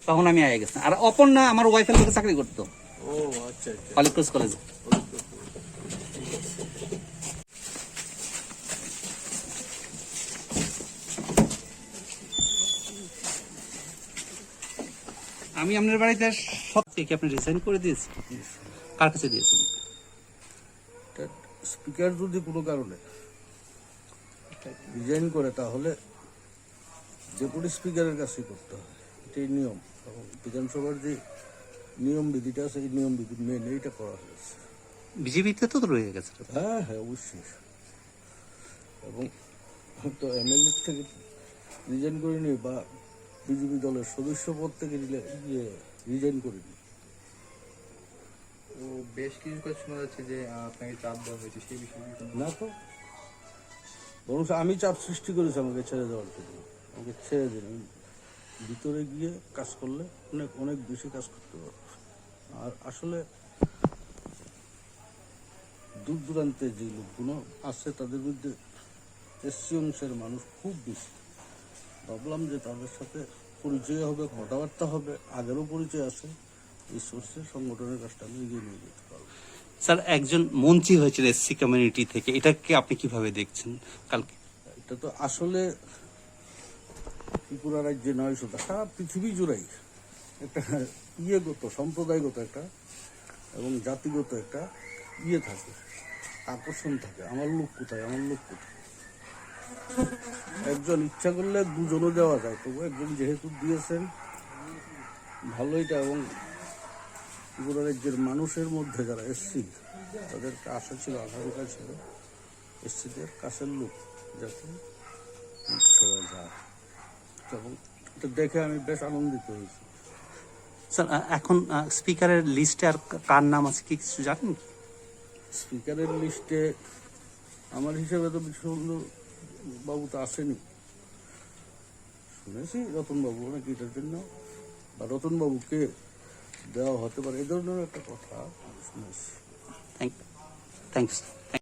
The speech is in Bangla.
তখন আমি আগে গেছি। আর অপর্ণা আমার ওয়াইফের লোকে চাকরি করতো ও আচ্ছা আচ্ছা। হলিক্রস কলেজে। আমি আপনার বাড়িতে সব থেকে আপনি রিসাইন করে দিয়েছি, কার কাছে দিয়েছেন? স্পিকার যদি কোনো কারণে রিজাইন করে তাহলে ডেপুটি স্পিকারের কাছে করতে হয়, এটাই নিয়ম। এবং বিধানসভার যে নিয়ম বিধিটা আছে এই নিয়ম বিধি মেনে এইটা করা হয়েছে। বিজেপিতে তো রয়ে গেছে। হ্যাঁ হ্যাঁ অবশ্যই। এবং তো এমএলএ থেকে রিজাইন করিনি বা বিজেপি দলের সদস্য পদ থেকে রিজাইন করিনি। তো বেশ কিছু কথা শোনা যাচ্ছে যে আপনাকে চাপ দেওয়া হয়েছে, সেই বিষয়ে না তো, বরং আমি চাপ সৃষ্টি করেছি আমাকে ছেড়ে দেওয়ার জন্য। আমাকে ছেড়ে দিন, আমি ভিতরে গিয়ে কাজ করলে অনেক অনেক বেশি কাজ করতে পারবো। আর আসলে দূর দূরান্তে যে লোকগুলো আছে তাদের মধ্যে এসসি অংশের মানুষ খুব বেশি। ভাবলাম যে তাদের সাথে পরিচয় হবে, কথাবার্তা হবে, আগেরও পরিচয় আছে, এই সোর্সে সংগঠনের কাজটা আমি এগিয়ে নিয়ে যেতে পারবো। স্যার, একজন মন্ত্রী হয়েছিল এসসি কমিউনিটি থেকে, এটাকে আপনি কিভাবে দেখছেন? কালকে এটা তো আসলে ত্রিপুরা রাজ্যে নয়, শুধু সারা পৃথিবী জুড়াই একটা সম্প্রদায়গত একটা এবং জাতিগত একটা থাকে, আকর্ষণ থাকে। আমার লোক কোথায়, আমার লোক কোথায়। একজন ইচ্ছা করলে দুজনও দেওয়া যায়, তবু একজন যেহেতু দিয়েছেন ভালোইটা। এবং ত্রিপুরা রাজ্যের মানুষের মধ্যে যারা এসসি তাদের আশা ছিল, আকাঙ্ক্ষা ছিল এসসিদের কাছের লোক যাতে সবাই যায়। এবং এটা দেখে আমি বেশ আনন্দিত হয়েছি। স্যার, এখন স্পিকারের লিস্টে আর কার নাম আছে কি কিছু জানেন? স্পিকারের লিস্টে আমার হিসেবে তো বিষ্ণু বাবু তো আসেনি, শুনেছি রতনবাবু নাকি এটার জন্য, বা রতনবাবুকে দেওয়া হতে পারে, এই ধরনের একটা কথা শুনেছি। Thank you sir.